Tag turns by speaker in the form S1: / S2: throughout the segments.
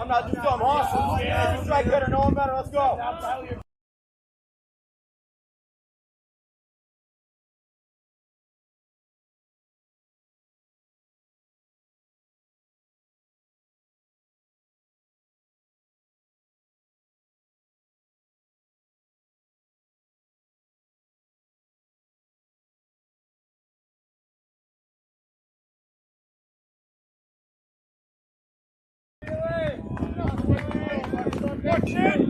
S1: I'm not just dumb awesome. Just try better, no one better. Let's go. Watch it!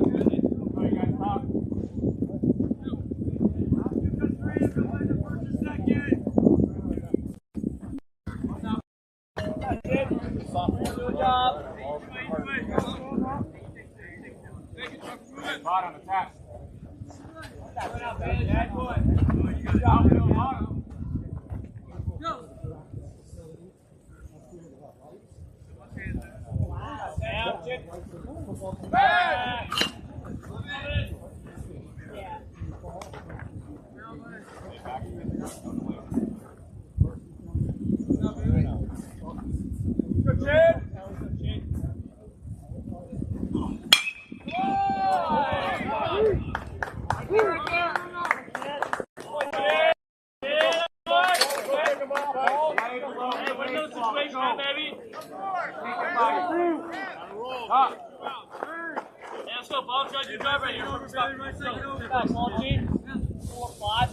S2: Hot on the tap.
S3: Let's go, ball judge, you drive right here. Ball G. 4-5.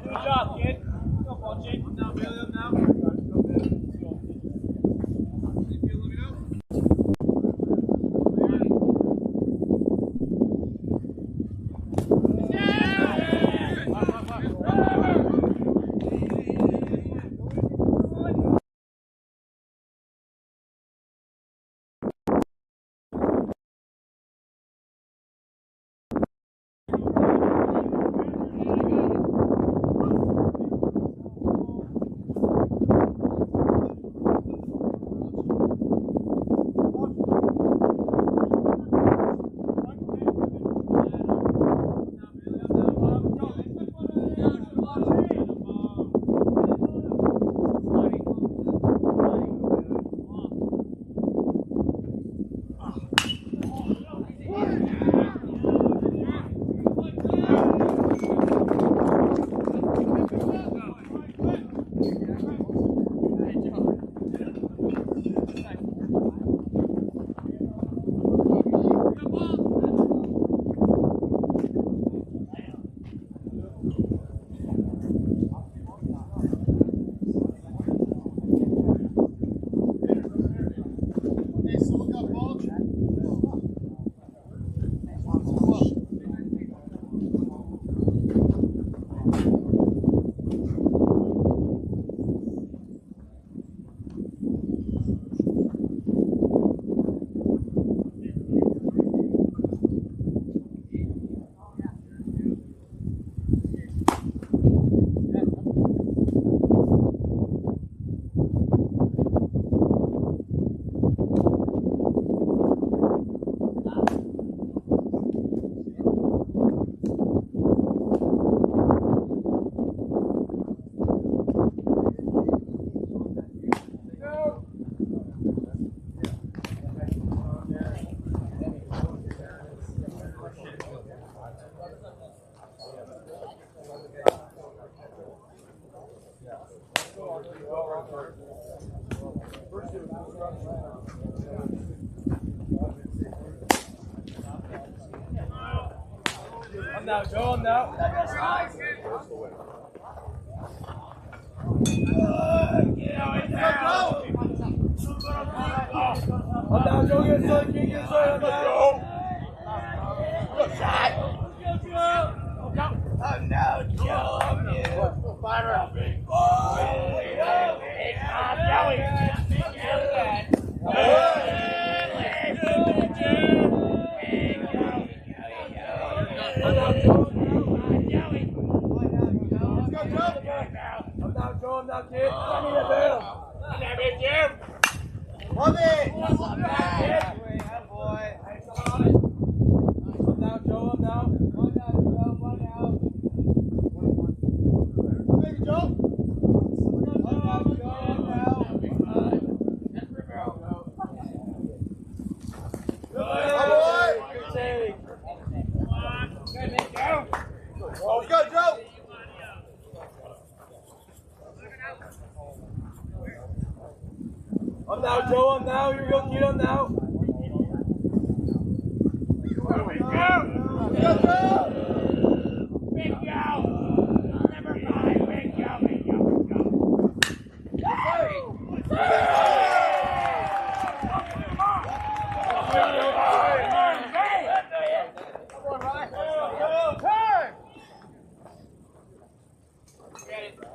S3: Good job, kid. Go, ball G. Now, Bailey, up now.
S1: I'm now, Joe, I'm now. I'm down, Joe, get inside, get inside, let's go. Good shot. I'm now, Joe, I'm here. Fire, big boy. I'm down, Joe, I'm down, kid. I need a bell. I'm down, big Jim. Love it. I'm down, boy. I'm down, Joe, I'm down. One down, Joe, one out. Come here, Joe. One down, Joe. now, Joe, on now. Here we go, kid on now.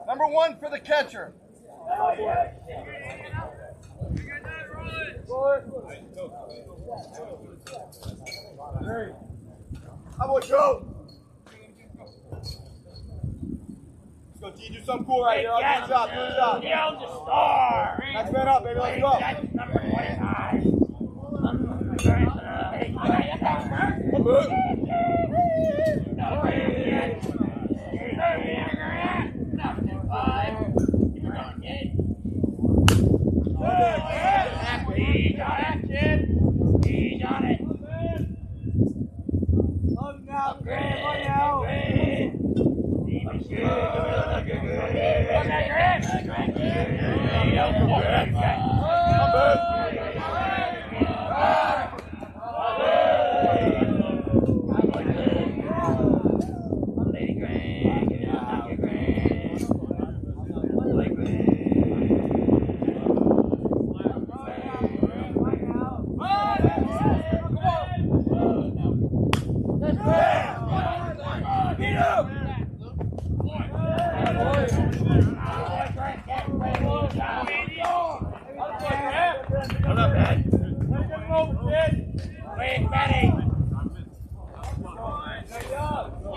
S4: Number 1 for the catcher.
S1: How about Joe? Let's go, D. Do something cool right here. Do the job. Do the job.
S3: Neil the star.
S1: Next man up, baby. Let's go.
S3: That's number 25. He's on it, kid. He's on it.
S1: Look now, Graham. Look now.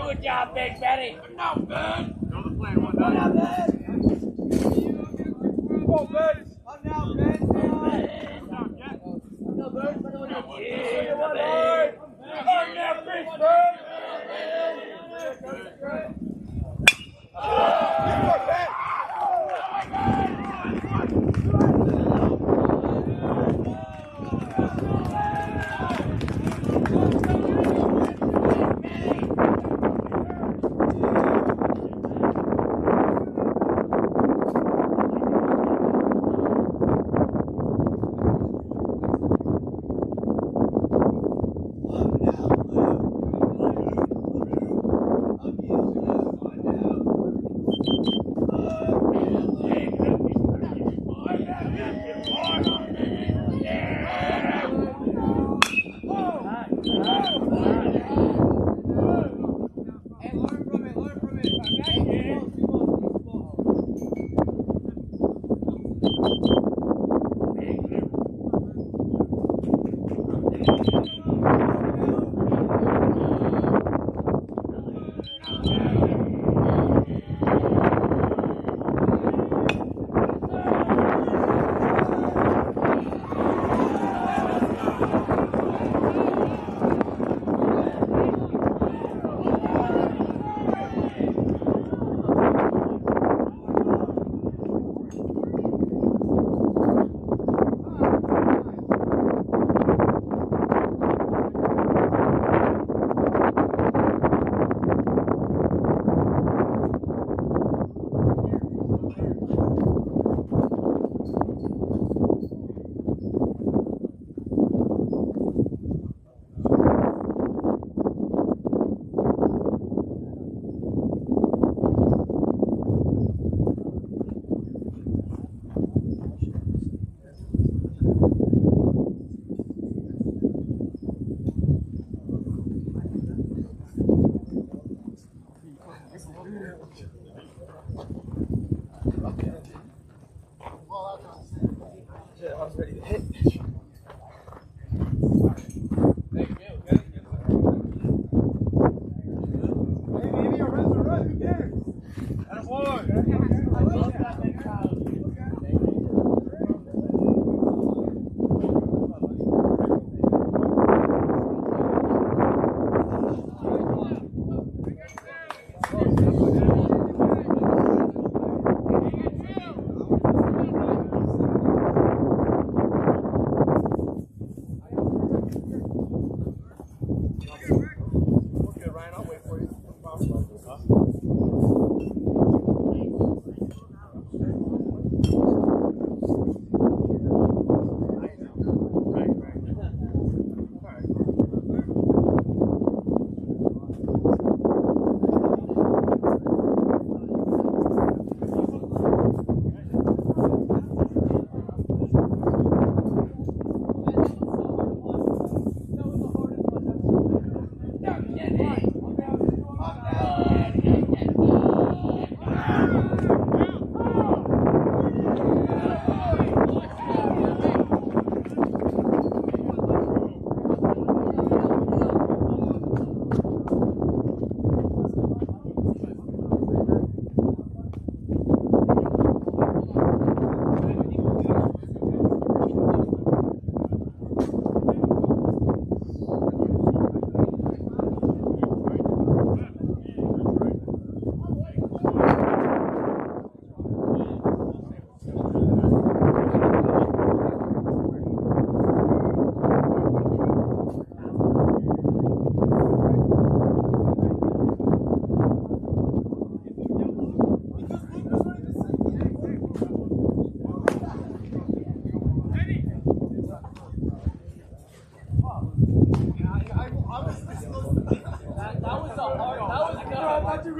S3: Good job, Big Betty.
S2: Know the plan, one done.
S1: Come on, Ben. On now, Ben.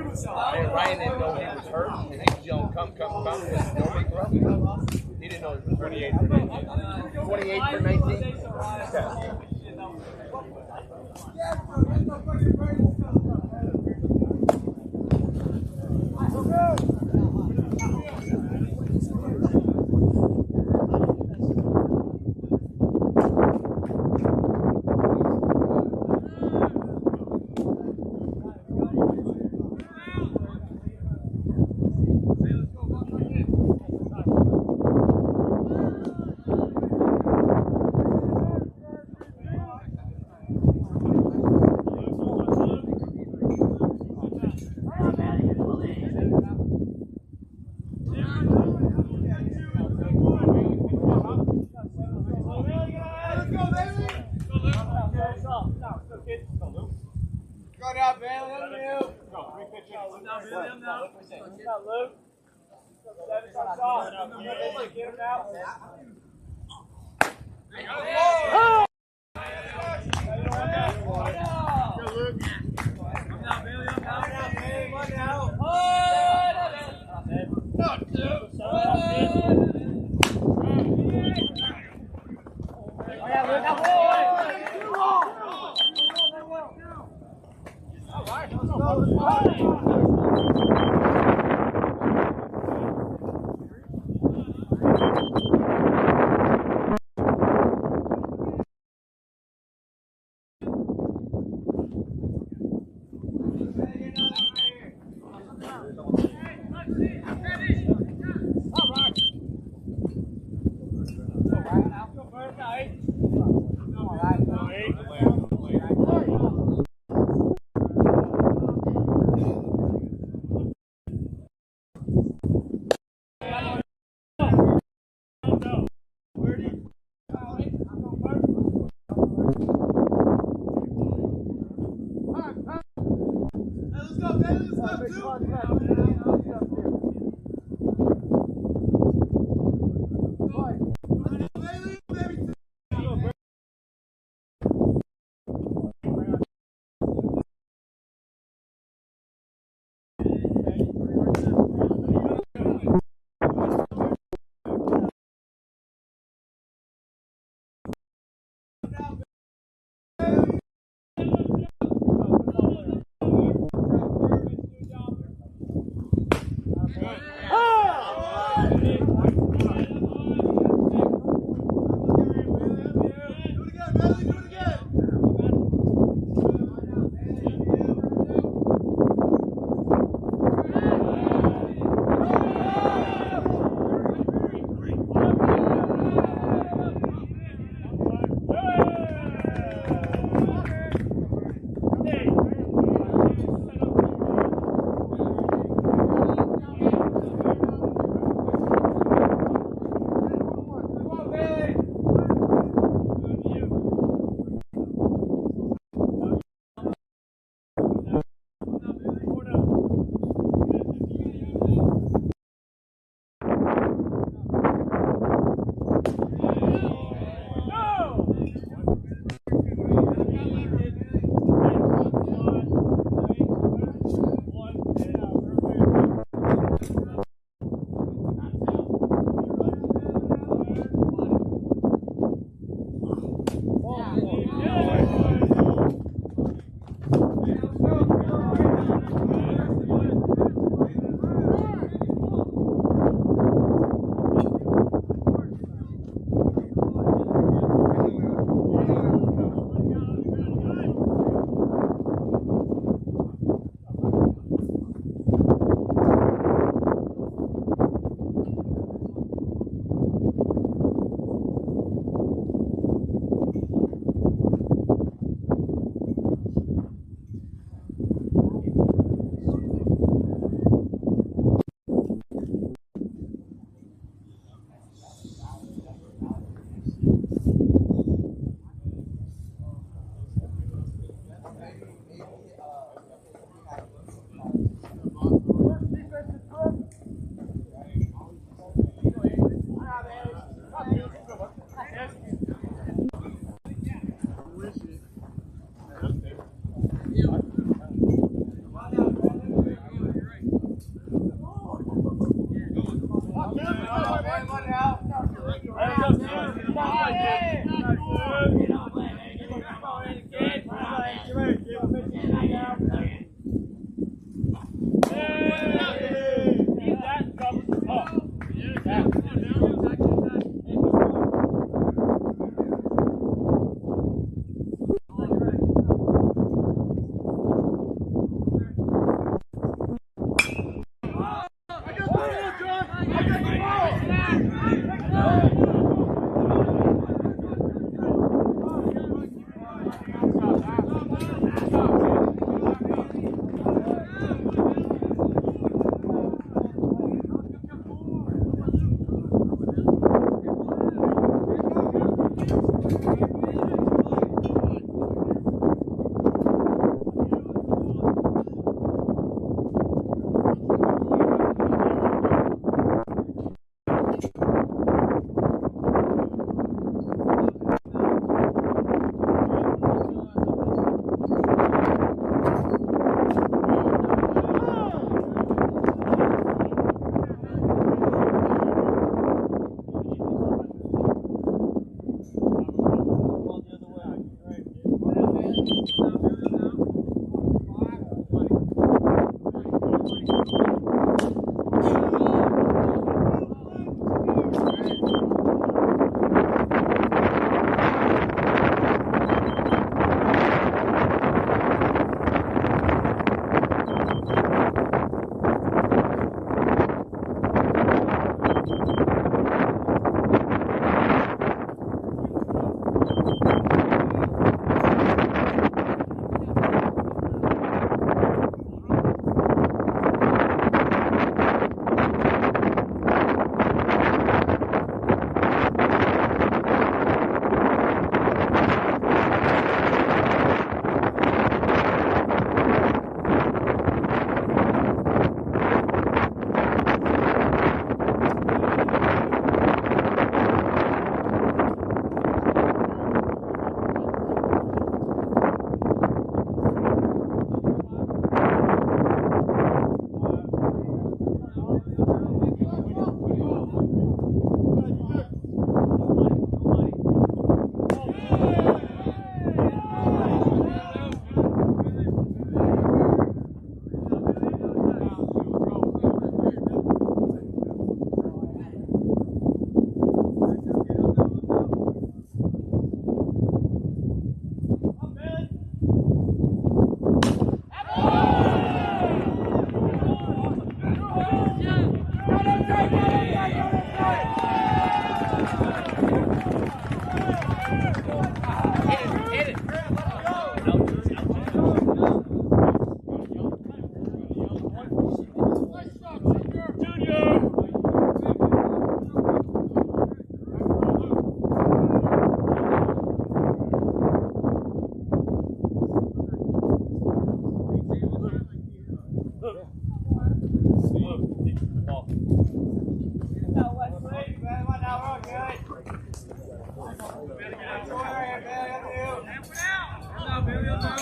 S1: And Ryan didn't know he was hurt, and he was yelling, come, with no big rub. He didn't know it was 28 for 19. 28 for 19? Yeah.
S2: Go down, Bailey. Let him move.
S3: Go, 3 pitches. Now, Luke. 7 shots off. Get him now. Oh! Go, Luke. Come down, Bailey. Come down, Bailey. One now.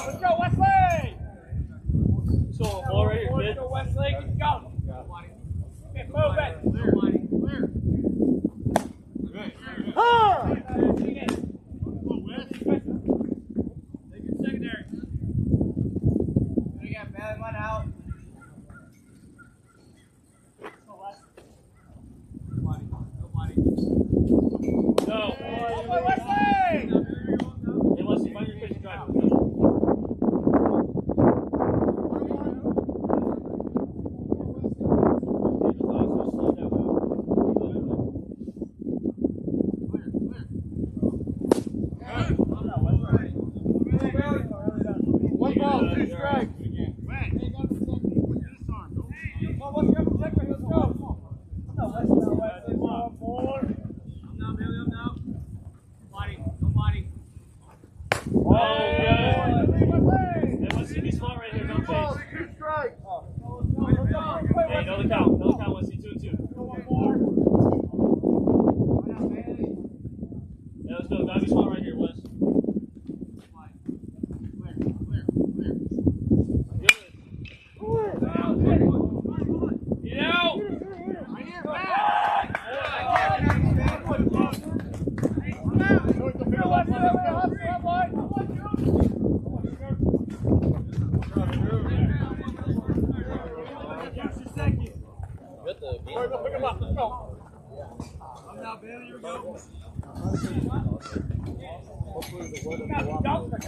S3: Let's go, Wesley! So, ball right here, kid. Let's go, Wesley. Keep going. Get moving. Clear. Good. Take it secondary.
S2: We got belly one out.
S3: No. Play Wesley! Hey, Wesley, find your pitch driver.
S1: One ball, two strikes.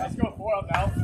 S3: Let's go for it now.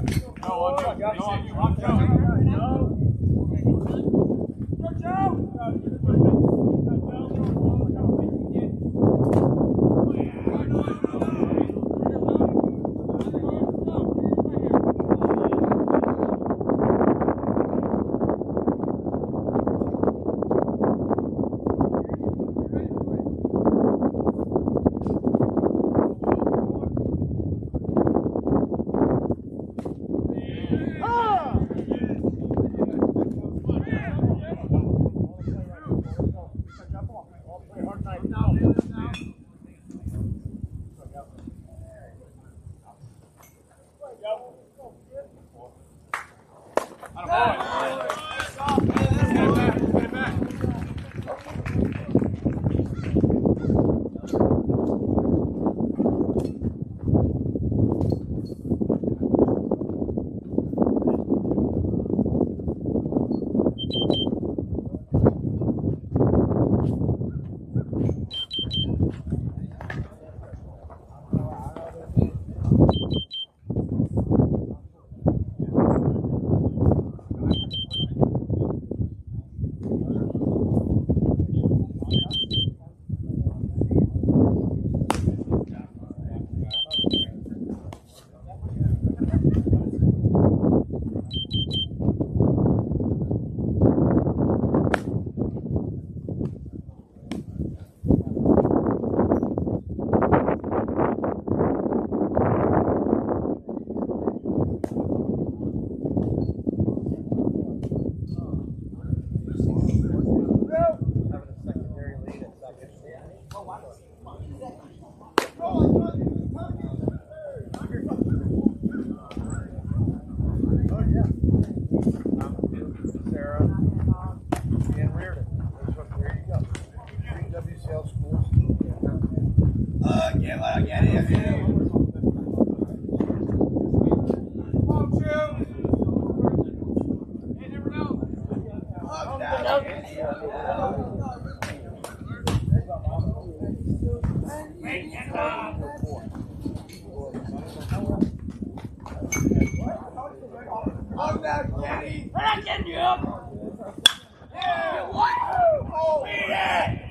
S1: Sarah, and Reardon. There you go. 3 WCL schools.
S2: Get what I get here. I'm not getting. We're not getting you up. Yeah. What? Oh, yeah.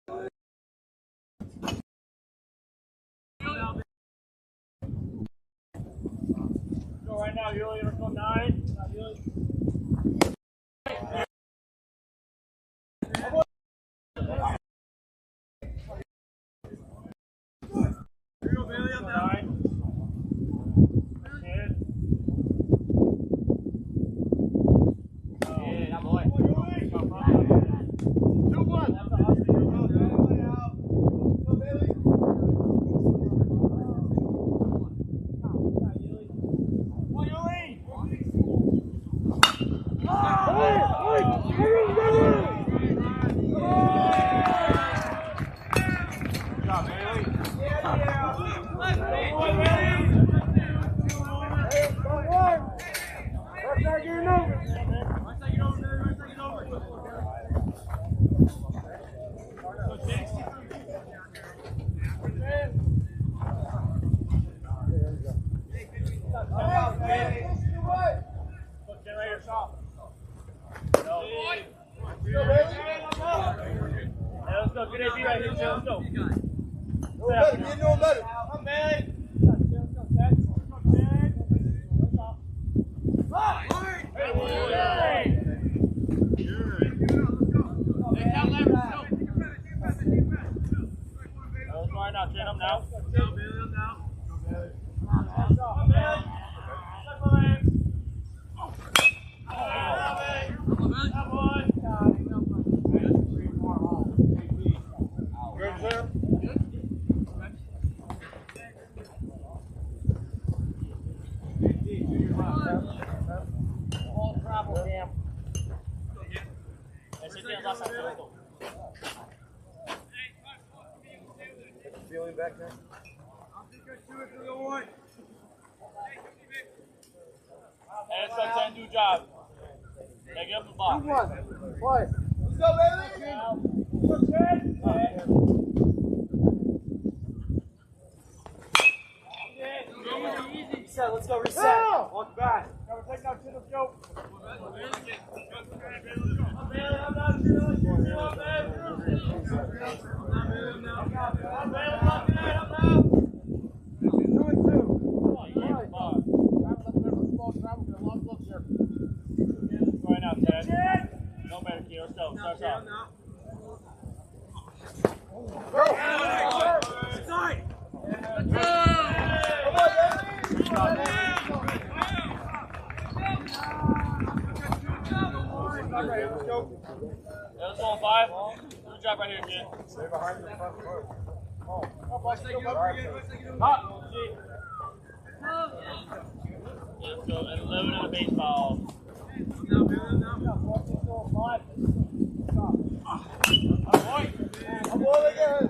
S3: Go right now, Yuli. Let's go 9. Let's go. Good idea right here, Joe. Let's go.
S1: Get no better.
S3: Come, Bailey.
S1: Feeling back there?
S3: Let's go 10, do job. Make it up the box.
S1: Let's go, baby!
S2: Reset, let's go reset.
S3: Walk back. Take out to the go. Right now, Ted. No better key. Let's go. Start off. Let's go. Let's go 5. Good job right here, kid.
S1: Stay behind the front foot.
S3: Hot. Let's go 11 on the baseball.
S1: I'm all again.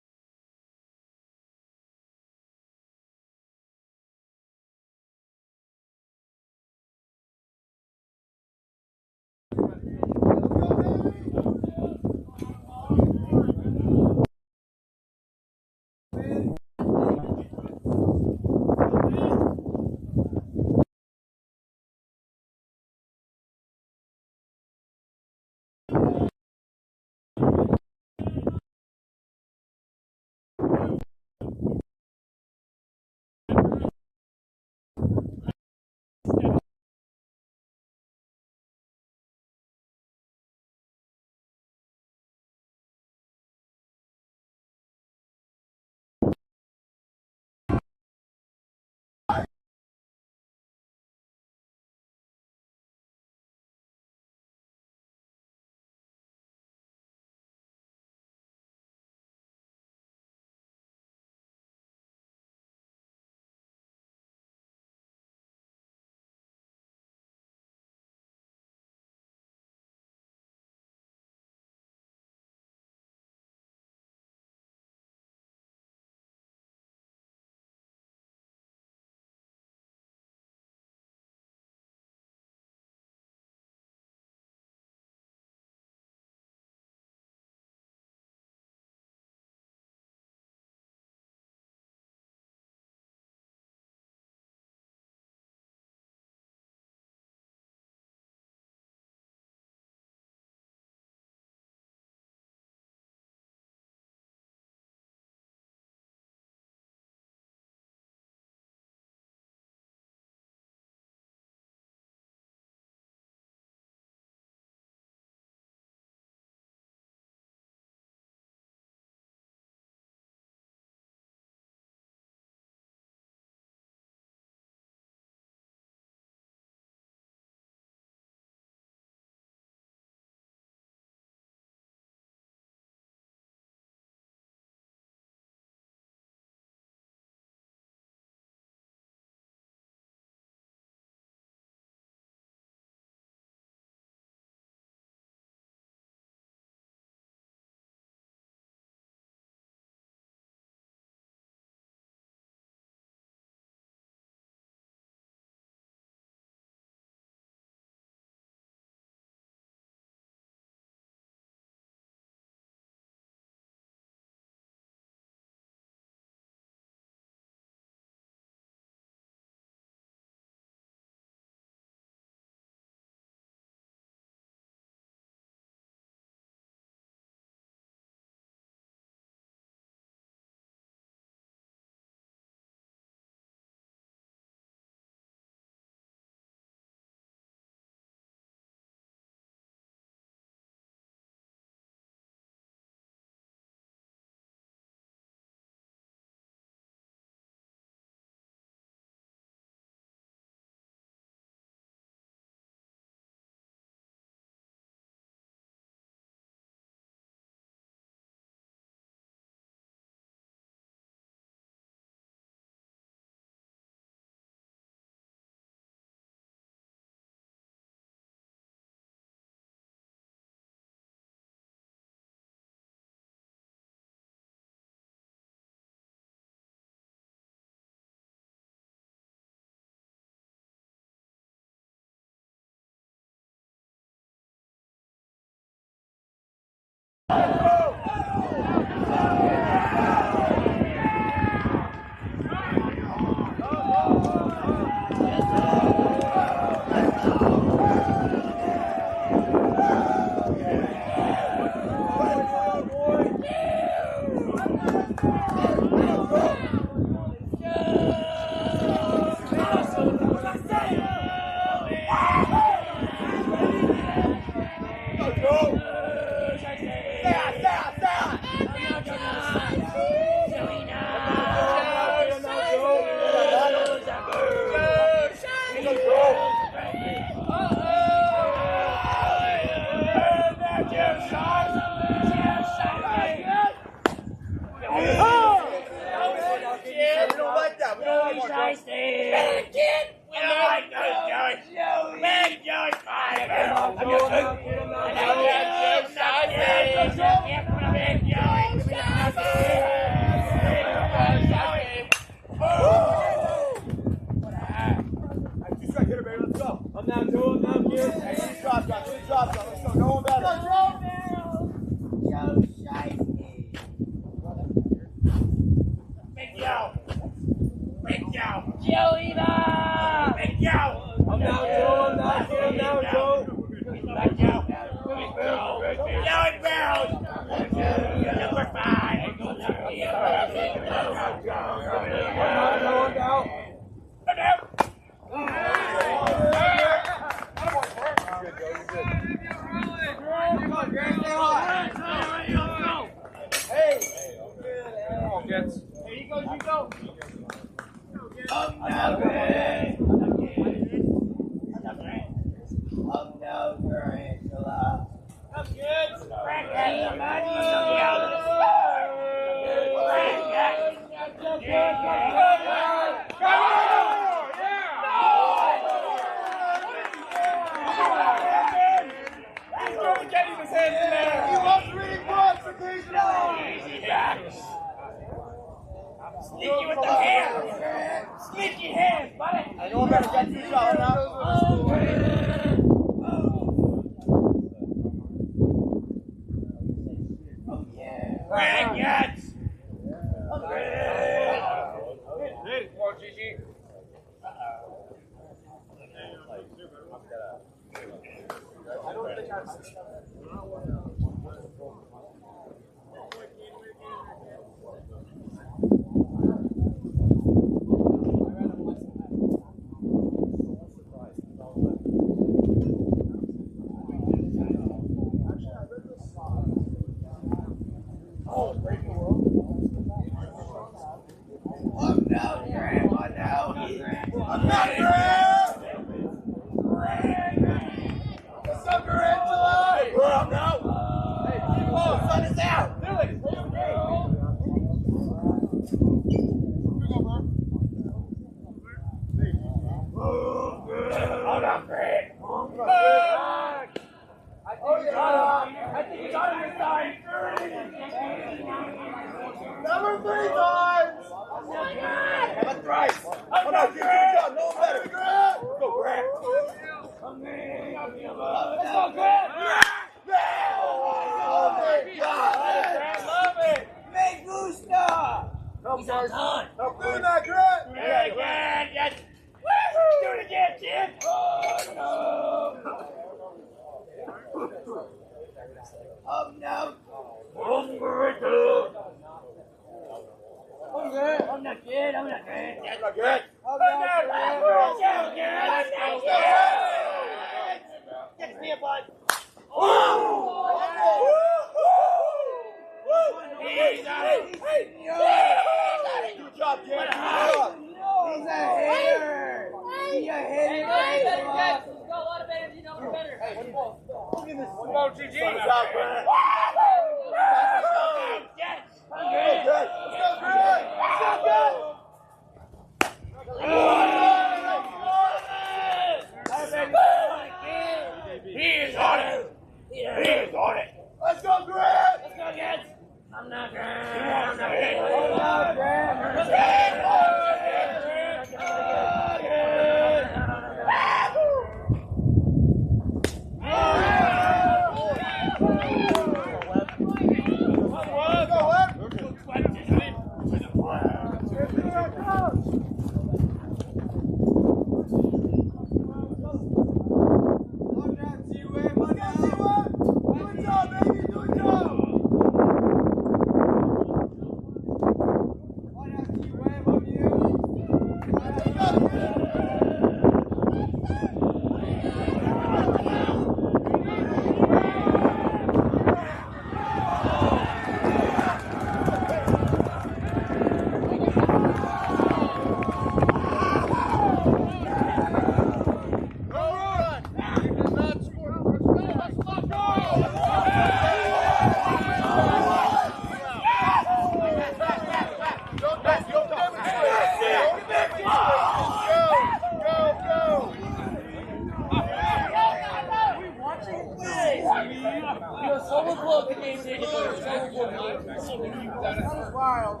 S2: That's wild.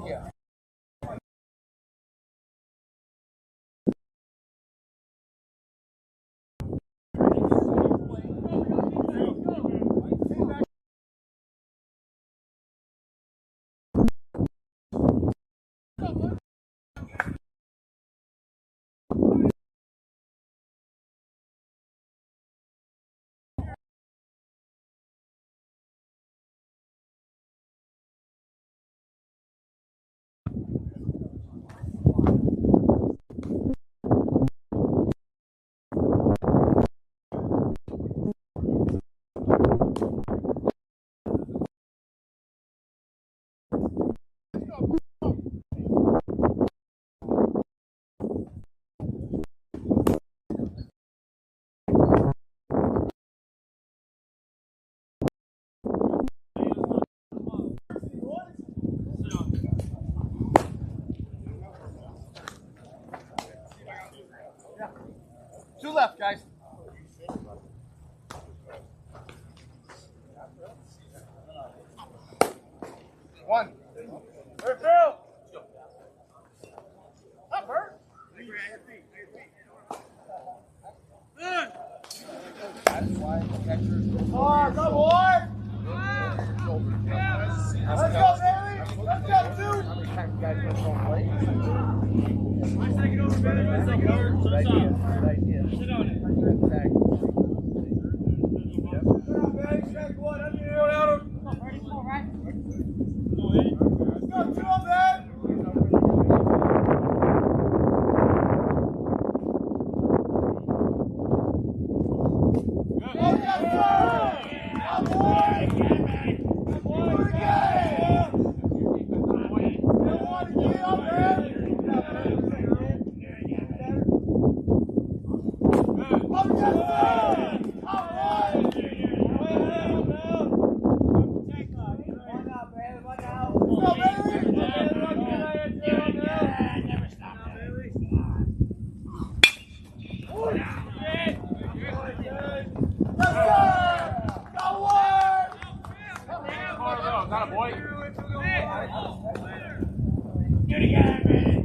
S1: Yeah. Two left, guys. One.
S2: Bert, Bill. Up, Bert.
S1: That's why the catcher.
S2: Oh, go, boy. Let's go, baby. Let's go, dude.
S1: How many times guys went home late?
S3: Let's take it over, baby. Let's take it over.
S1: Good idea. Good idea.
S3: Sit on it.
S1: In fact,
S3: Not a boy.
S2: Do it again, man.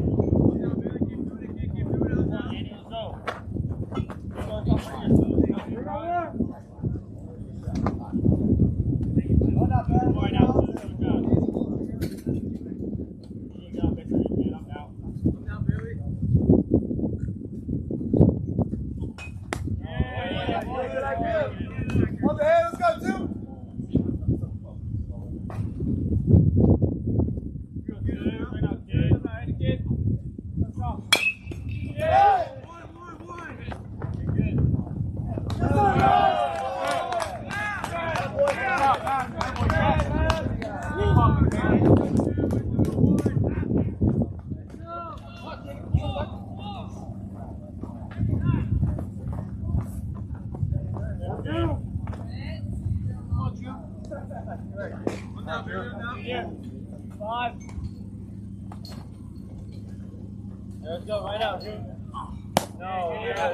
S3: Five. Let's go right out, dude. No.
S2: Yeah,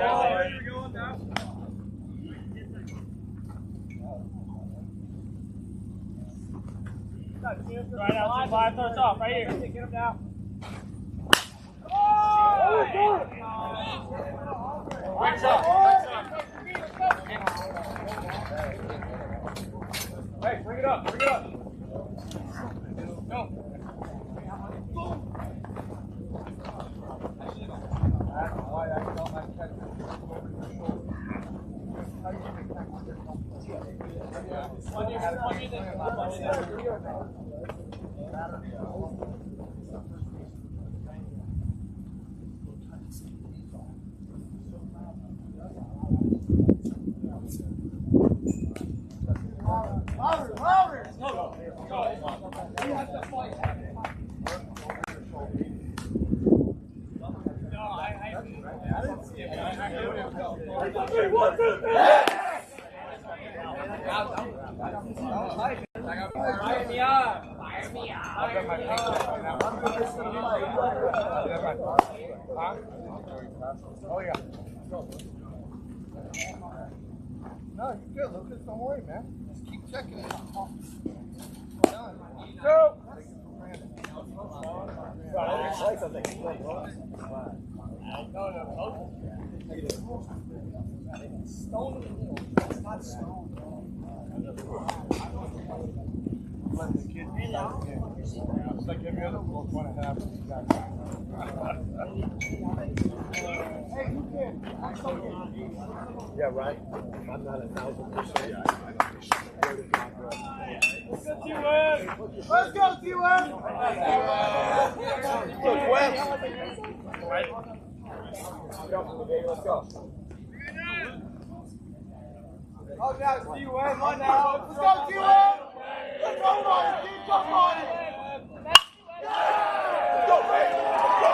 S3: Right out, 5 starts off, right here. Get him down.
S2: Right side.
S3: Hey, bring it up, bring it up. Go.
S1: Oh yeah. No, you're good, Lucas. Don't worry, man. Just keep checking it.
S3: Go!
S2: Stone in the middle. That's not stone.
S1: Let the kid be like him. It's like every other 1.5. Hey, you can. Yeah, right. I'm not 1,000%.
S3: Let's go, T-Web!
S1: Look, Wes.
S3: Let's go. Oh, now it's T-Web. Come on now. Let's go, T-Web! Let's go, Marty. Keep going, Marty.
S1: Go, baby. Go.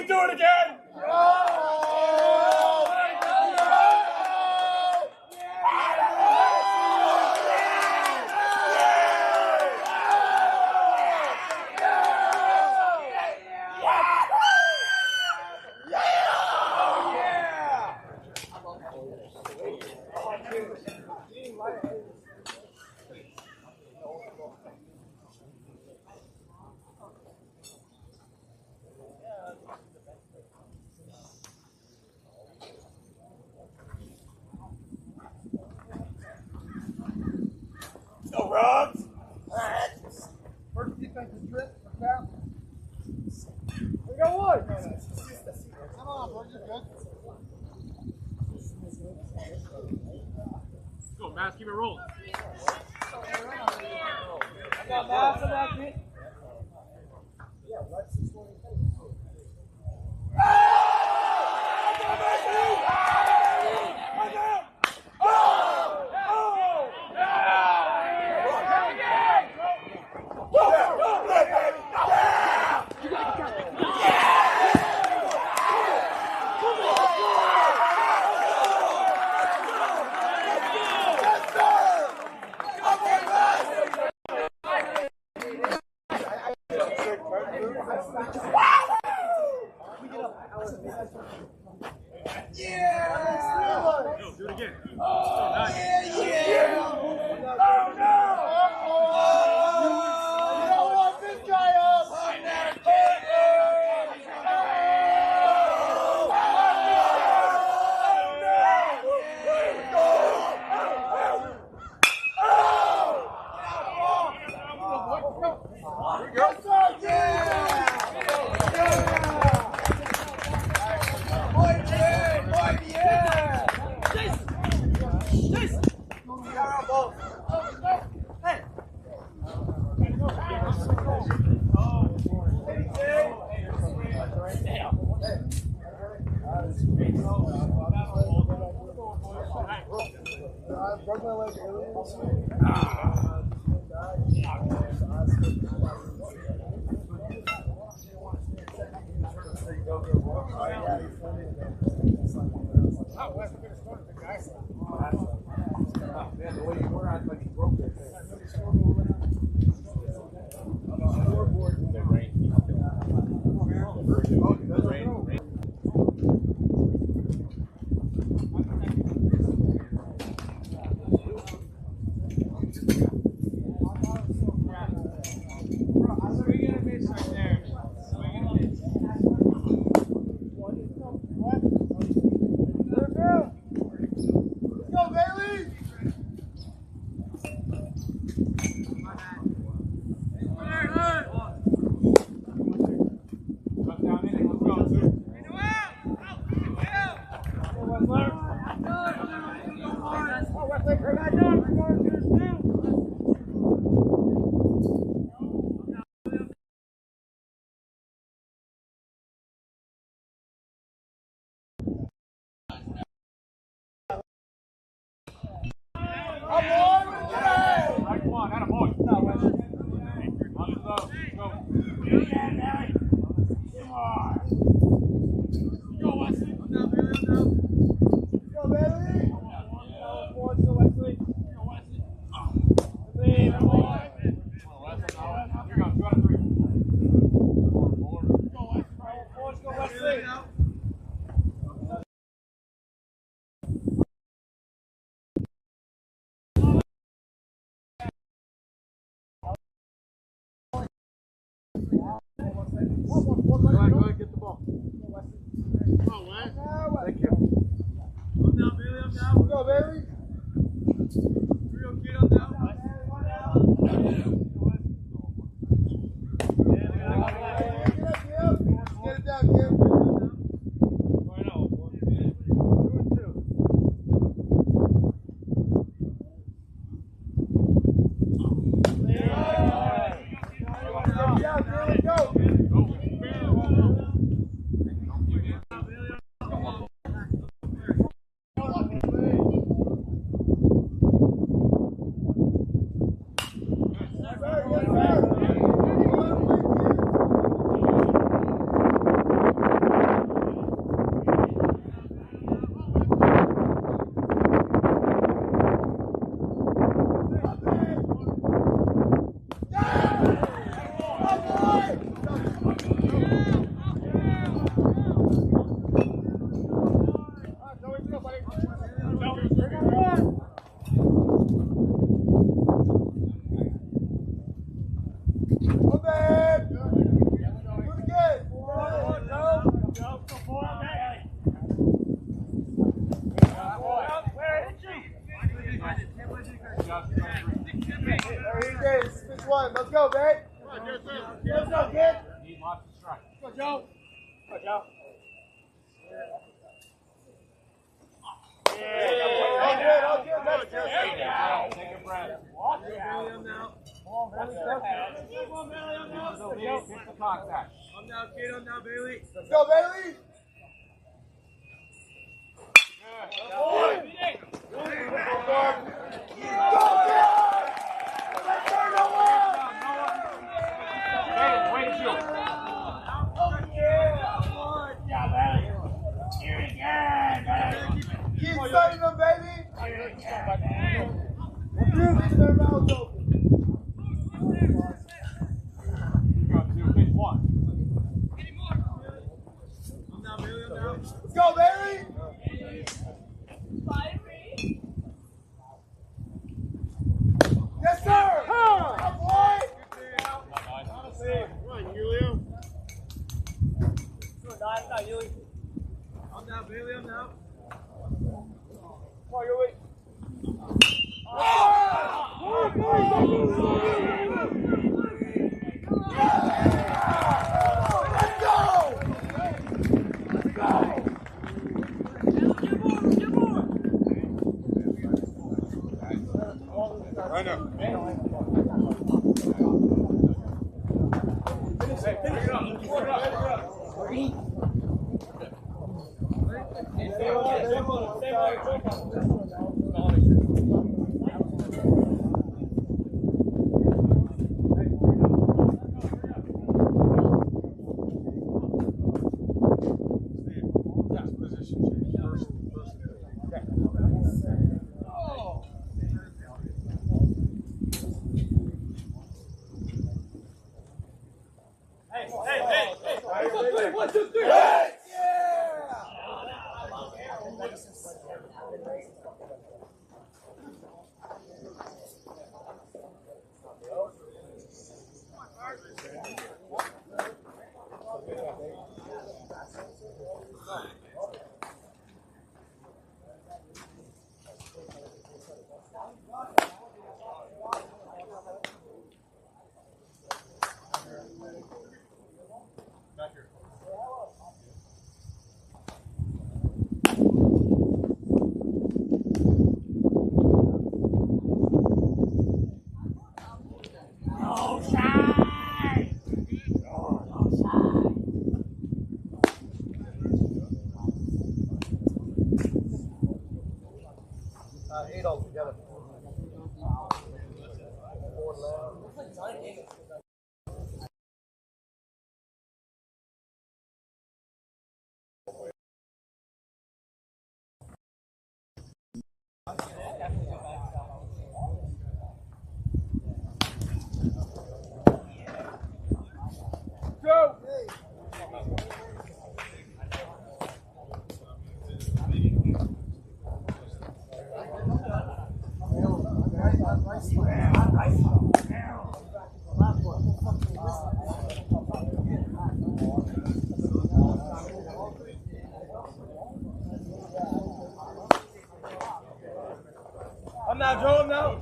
S3: we do it again? No rubs.
S1: First defensive trip for Cap.
S3: We got one.
S1: Come on, bro, you're good.
S3: Go, Mass, keep it rolling.
S2: I got Mass on that kid.
S3: Yo, do it again. Oh, nice.
S1: broke my leg earlier this year. Man, the way you were, I like you broke it. Go ahead, get the ball. Thank you.
S2: I'm down, Bailey, I'm down.
S1: Go, Bailey.
S2: Real kid, I'm down.
S1: Get it down, Kim. Let's go, babe. Let's go, kid.
S3: Need lots of strike.
S1: Go, Joe. Go, Joe.
S3: Yeah.
S1: All good. That's good.
S3: Take a breath.
S2: Walk it out.
S3: Come on, Bailey, I'm now. Pick the contact.
S2: I'm now, kid. I'm now, Bailey.
S1: Let's go, Bailey.
S3: Way to shoot.
S1: Keep starting them, baby. We'll leave their mouths open.
S3: Pitch one.
S2: I'm now, Bailey. I'm now.
S1: Let's go, Bailey. Yes, sir. Come boy.
S2: I'm now, Bailey. I'm now.
S1: Come on, your way. Let's go. Let's go.
S3: Right now.
S1: Eight altogether. Go! I'm now, Joe. I'm now.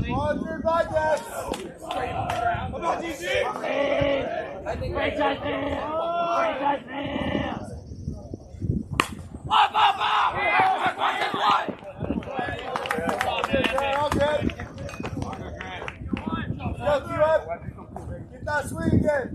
S1: Sponsored by Dex. Get that swing again.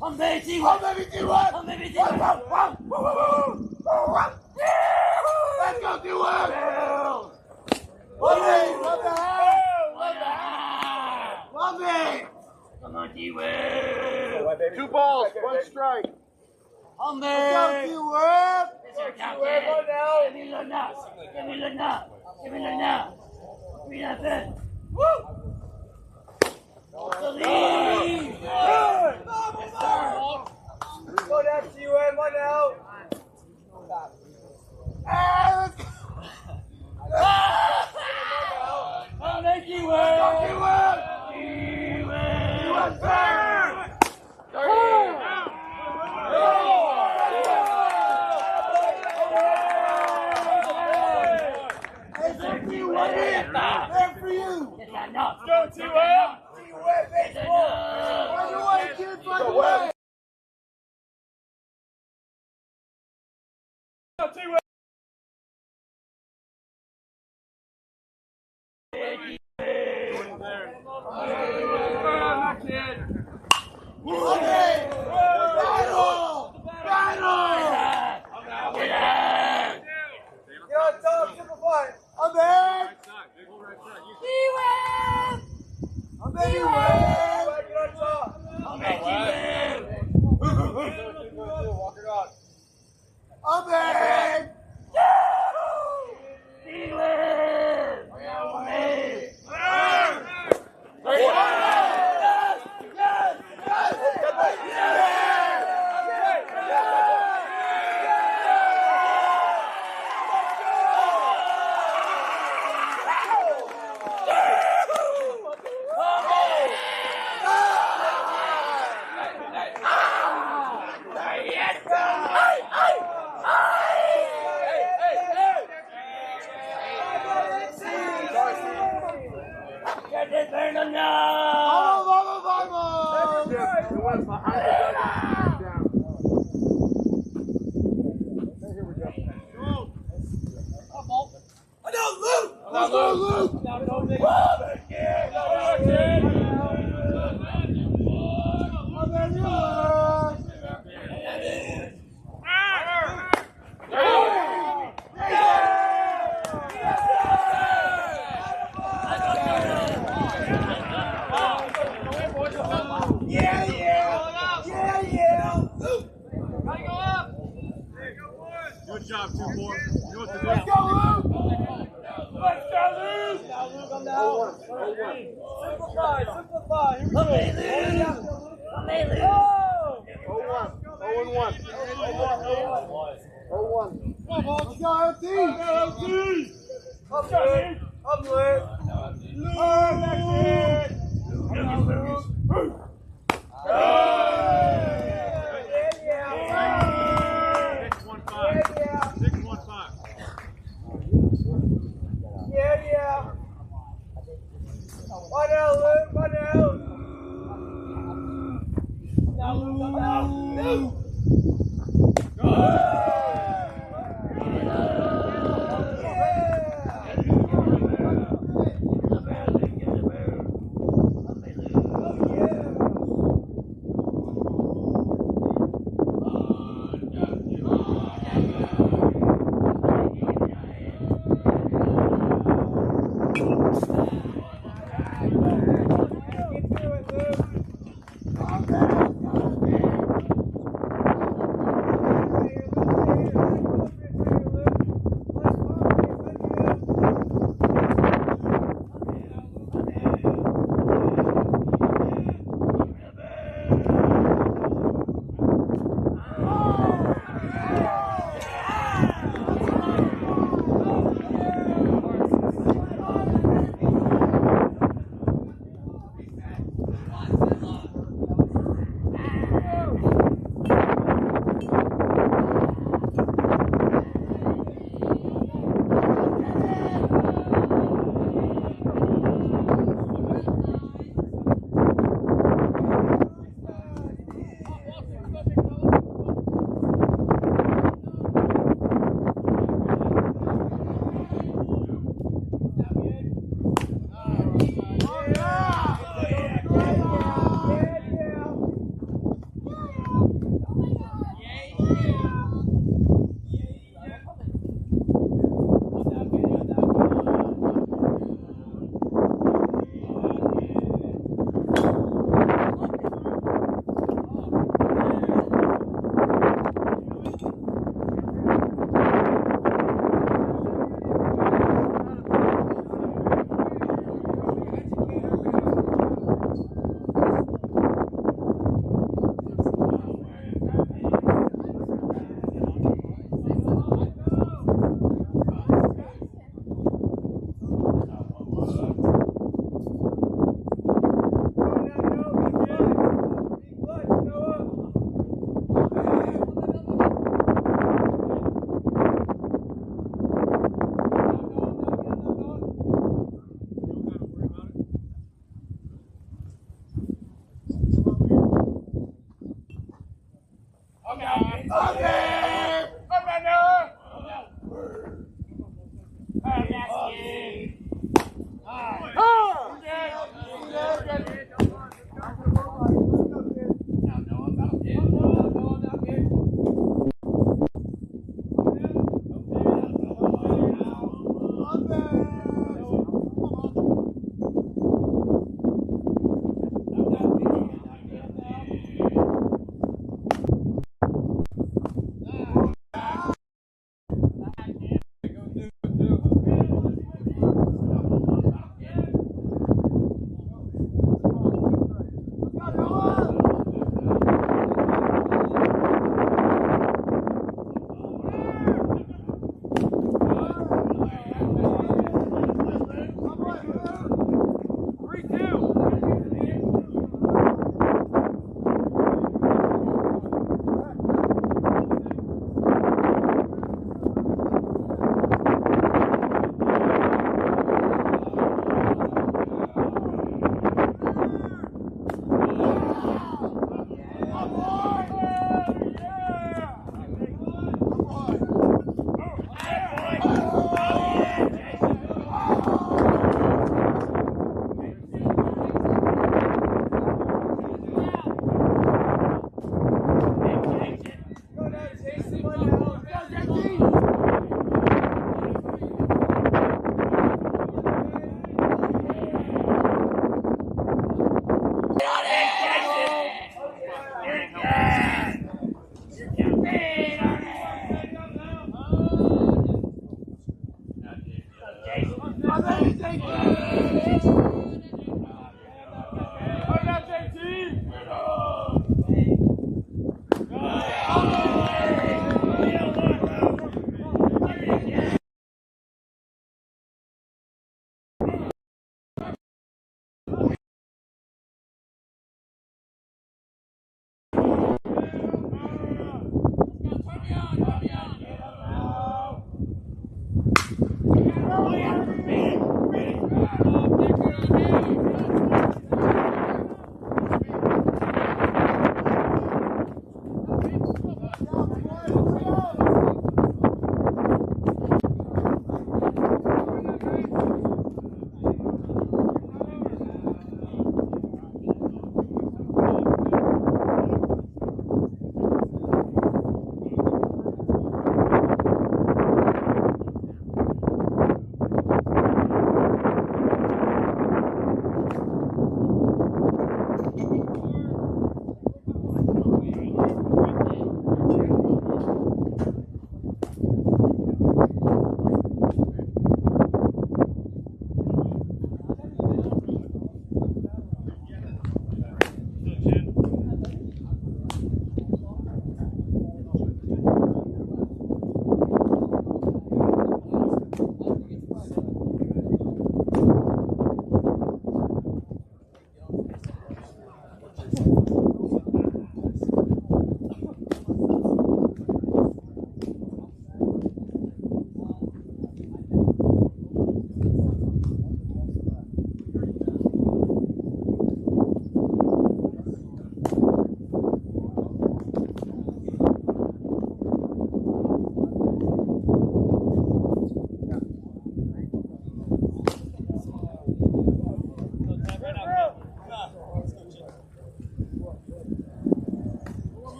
S2: On baby T1! Let's go T1! Love it! Come on T1!
S1: 2 balls, 1 strike.
S2: On there! Let's go T1! Give me the nuts! Give me the nuts! Give me the nuts! Give me that. Woo! The lead!
S3: Go down to you, and 1 out.
S2: I'll make you win! There for you!
S3: Go to him!
S2: Find your way, kid! Find your way!
S3: Go to him!
S4: Good job, 2-4. You know what to do.
S3: Let's go, Luke! Let's go, Luke! Now, Luke, I'm down. Simplify. Here we go.
S1: Oh, 1. 0-1.
S3: Let's go, LT! Up, Luke! Up, Luke! Luke, that's it! One out, Luke! One out! Now, Luke, I'm out! Luke!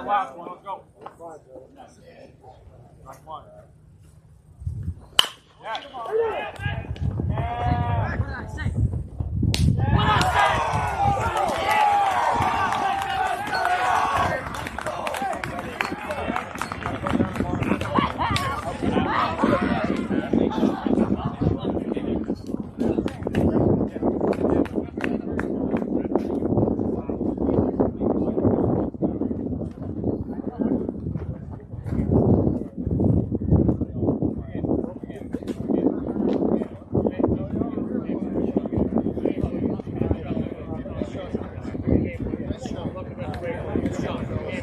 S4: Last one, let's go. Last one.